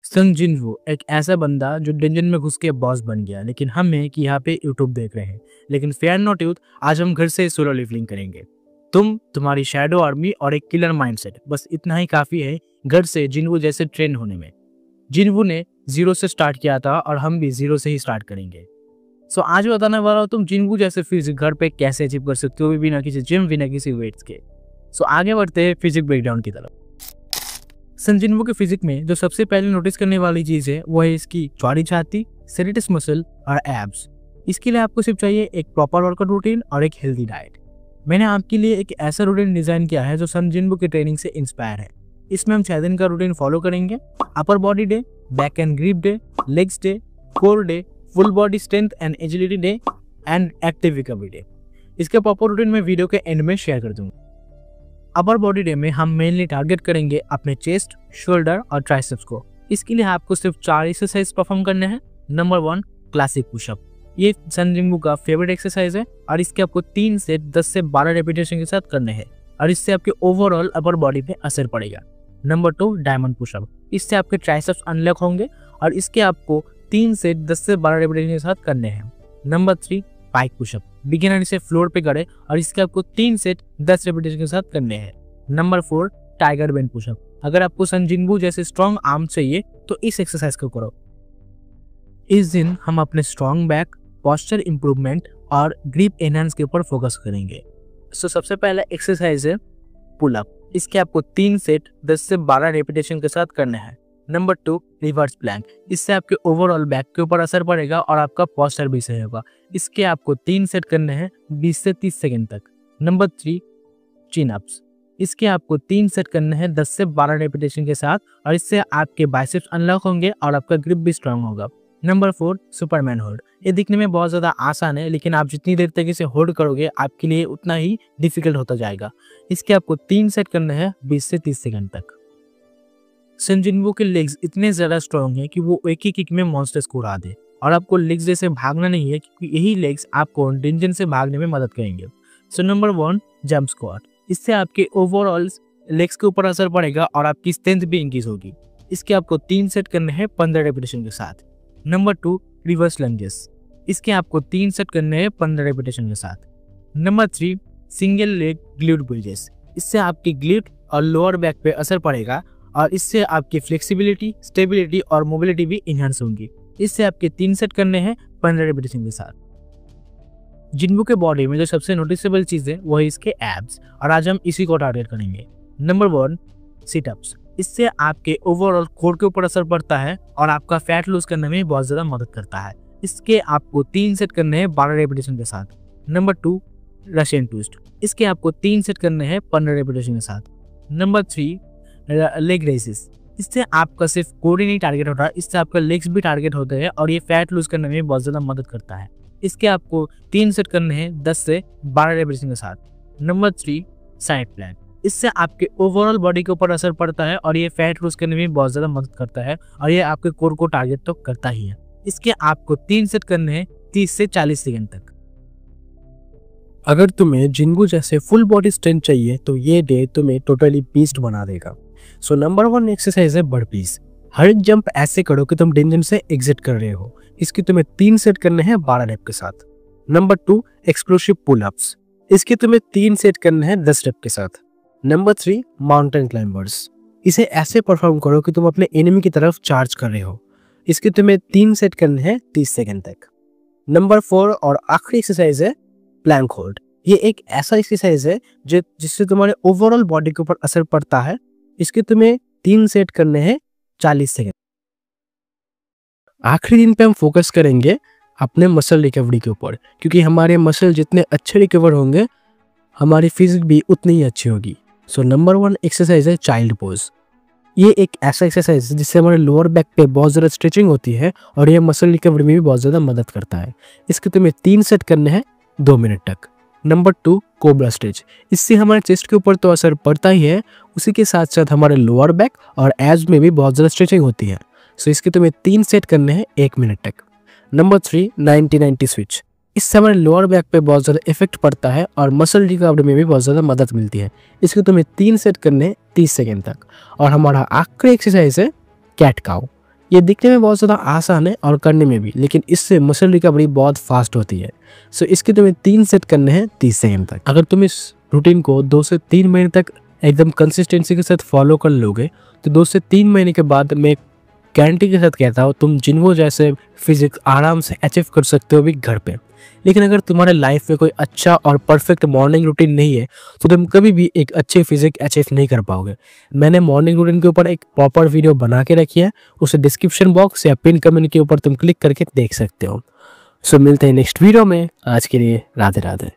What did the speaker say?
संग जिनवो एक ऐसा बंदा जो डंजन में घुस के बॉस बन गया, लेकिन हम हैं कि यहाँ पे यूट्यूब देख रहे हैं। लेकिन फेयर नॉट यूथ, आज हम घर से सोलो लिवलिंग करेंगे। तुम्हारी शैडो आर्मी और एक किलर माइंडसेट, बस इतना ही काफी है घर से जिनवो जैसे ट्रेन होने में। जिनवो ने जीरो से स्टार्ट किया था और हम भी जीरो से ही स्टार्ट करेंगे। सो आज बताने वाला हूँ तुम जिनवो जैसे फिजिक घर पे कैसे अचीव कर सकते हो, बिना किसी जिम, बिना किसी वेट्स के। सो आगे बढ़ते हैं फिजिक ब्रेकडाउन की तरफ। सन जिनवो के फिजिक में जो सबसे पहले नोटिस करने वाली चीज है वो है इसकी चौड़ी छाती, सेरेटस मसल और एब्स। इसके लिए आपको सिर्फ चाहिए एक प्रॉपर वर्कआउट रूटीन और एक हेल्दी डाइट। मैंने आपके लिए एक ऐसा रूटीन डिजाइन किया है जो सन जिनवो की ट्रेनिंग से इंस्पायर है। इसमें हम 6 दिन का रूटीन फॉलो करेंगे। Upper body day, back and grip day, legs day, core day, full body strength and agility day and active recovery day. इसके प्रॉपर रूटीन मैं वीडियो के एंड में शेयर कर दूंगा। अपर बॉडी डे में हम mainly target करेंगे अपने चेस्ट, शोल्डर और ट्राइसेप्स को। इसके लिए आपको सिर्फ 4 एक्सरसाइज परफॉर्म करने हैं। Number 1, classic pushup. ये सन जिनवो का फेवरेट एक्सरसाइज है और इसके आपको 3 सेट 10 से 12 रेपिटेशन के साथ करने हैं और इससे आपके ओवरऑल अपर बॉडी पे असर पड़ेगा। Number 2, diamond pushup. इससे आपके ट्राइसेप्स अनलॉक होंगे और इसके आपको 3 सेट 10 से 12 रेपिटेशन के साथ करने हैं। नंबर 3, पाइक पुशअप। बिगिनर इसे फ्लोर पे करे और इसके आपको 3 सेट 10 रेपिटेशन के साथ करने हैं। Number 4, tiger bend pushup. अगर आपको सन जिनवो जैसे स्ट्रॉन्ग आर्म चाहिए तो इस एक्सरसाइज को करो। इस दिन हम अपने स्ट्रॉन्ग बैक, पोस्चर इंप्रूवमेंट और ग्रिप एनहांस के ऊपर फोकस करेंगे। सो सबसे पहला एक्सरसाइज है पुल अप। इसके आपको 3 सेट 10 से 12 रेपिटेशन के साथ करने हैं। Number 2, reverse plank. इससे आपके ओवरऑल बैक के ऊपर असर पड़ेगा और आपका पोस्चर भी सही होगा। इसके आपको 3 सेट करने हैं 20 से 30 सेकंड तक। Number 3, chin ups. इसके आपको 3 सेट करने हैं 10 से 12 रेपिटेशन के साथ और इससे आपके बाइसेप्स अनलॉक होंगे और आपका ग्रिप भी स्ट्रांग होगा। Number 4, Superman hold. ये दिखने में बहुत ज़्यादा आसान है, लेकिन आप जितनी देर तक इसे होल्ड करोगे आपके लिए उतना ही डिफिकल्ट होता जाएगा। इसके आपको 3 सेट करने हैं 20 से 30 सेकंड तक। सन जिनवो के लेग्स इतने ज़्यादा स्ट्रॉन्ग है कि वो एक ही किक में मॉन्स्टर्स को उड़ा दे और आपको लेग्स जैसे भागना नहीं है, क्योंकि यही लेग्स आपको डंजन से भागने में मदद करेंगे। So number 1, jump squat. इससे आपके ओवरऑल लेग्स के ऊपर असर पड़ेगा और आपकी स्ट्रेंथ भी इंक्रीज होगी। इसके आपको 3 सेट करने हैं 15 रेपिटेशन के साथ। Number 2, reverse lunges. इसके आपको 3 सेट करने हैं 15 रेपिटेशन के साथ। Number 3, single leg glute bridges. इससे आपकी ग्लूट और लोअर बैक पे असर पड़ेगा और इससे आपकी फ्लेक्सिबिलिटी, स्टेबिलिटी और मोबिलिटी भी इनहांस होंगी। इससे आपके 3 सेट करने हैं 15 रेपिटेशन के साथ। जिनवो के बॉडी में जो सबसे नोटिसेबल चीज़ है वो है इसके एब्स और आज हम इसी को टारगेट करेंगे। Number 1, sit-ups. इससे आपके ओवरऑल कोर के ऊपर असर पड़ता है और आपका फैट लूज करने में बहुत ज़्यादा मदद करता है। इसके आपको 3 सेट करने हैं 12 रेपिटेशन के साथ। Number 2, Russian twist. इसके आपको 3 सेट करने हैं 15 रेपिटेशन के साथ। Number 3, leg raises. इससे आपका सिर्फ कोर ही नहीं टारगेट होता, इससे आपका लेग्स भी टारगेट होते हैं और ये फैट लूज करने में बहुत ज़्यादा मदद करता है। इसके आपको 3 सेट करने हैं 10 से 12 रेपिटेशन के साथ। Number 3, side plank. इससे आपके ओवरऑल बॉडी के ऊपर असर पड़ता है और ये फैट लूज करने में बहुत ज़्यादा मदद करता है और ये आपके कोर को टारगेट तो करता ही है। इसके आपको 3 सेट करने हैं 30 से 40 सेकंड तक। अगर तुम्हें जिनवो जैसे फुल बॉडी स्ट्रेंथ चाहिए तो ये डे तुम्हें टोटली बीस्ट बना देगा। सो नंबर 1 एक्सरसाइज है बर्पीज। हर एक जंप ऐसे करो कि तुम डंजन से एग्जिट कर रहे हो। इसके तुम्हें 3 सेट करने हैं 12 रेप के साथ। Number 2, explosive pull ups. इसके तुम्हें 3 सेट करने हैं 10 रेप के साथ। Number 3, mountain climbers. इसे ऐसे परफॉर्म करो कि तुम अपने एनिमी की तरफ चार्ज कर रहे हो। इसके तुम्हें 3 सेट करने हैं 30 सेकंड तक। नंबर 4 और आखिरी एक्सरसाइज है प्लैंक होल्ड। ये एक ऐसा एक्सरसाइज है जिससे तुम्हारे ओवरऑल बॉडी के ऊपर असर पड़ता है। इसके तुम्हें 3 सेट करने हैं 40 सेकंड। आखिरी दिन पे हम फोकस करेंगे अपने मसल रिकवरी के ऊपर, क्योंकि हमारे मसल जितने अच्छे रिकवर होंगे हमारी फिजिक भी उतनी ही अच्छी होगी। सो नंबर 1 एक्सरसाइज है चाइल्ड पोज। ये एक ऐसा एक्सरसाइज है जिससे हमारे लोअर बैक पे बहुत ज़्यादा स्ट्रेचिंग होती है और ये मसल रिकवरी में भी बहुत ज़्यादा मदद करता है। इसके तुम्हें 3 सेट करने हैं 2 मिनट तक। Number 2, cobra stretch. इससे हमारे चेस्ट के ऊपर तो असर पड़ता ही है, उसी के साथ साथ हमारे लोअर बैक और एब्स में भी बहुत ज़्यादा स्ट्रेचिंग होती है। सो इसके तुम्हें 3 सेट करने हैं 1 मिनट तक। Number 3, 90-90 switch. इससे हमारे लोअर बैक पे बहुत ज़्यादा इफेक्ट पड़ता है और मसल रिकवरी में भी बहुत ज़्यादा मदद मिलती है। इसके तुम्हें 3 सेट करने 30 सेकेंड तक। और हमारा आखिरी एक्सरसाइज है कैट काउ। ये दिखने में बहुत ज़्यादा आसान है और करने में भी, लेकिन इससे मसल रिकवरी बहुत फास्ट होती है। सो इसके तुम्हें 3 सेट करने हैं 30 सेकंड तक। अगर तुम इस रूटीन को 2 से 3 महीने तक एकदम कंसिस्टेंसी के साथ फॉलो कर लोगे तो 2 से 3 महीने के बाद मैं गारंटी के साथ कहता हूँ तुम जिनको जैसे फिजिक्स आराम से अचीव कर सकते हो भी घर पे। लेकिन अगर तुम्हारे लाइफ में कोई अच्छा और परफेक्ट मॉर्निंग रूटीन नहीं है तो तुम कभी भी एक अच्छे फिजिक अचीव नहीं कर पाओगे। मैंने मॉर्निंग रूटीन के ऊपर एक प्रॉपर वीडियो बना के रखी है, उसे डिस्क्रिप्शन बॉक्स या पिन कमेंट के ऊपर तुम क्लिक करके देख सकते हो। सो मिलते हैं नेक्स्ट वीडियो में। आज के लिए राधे राधे।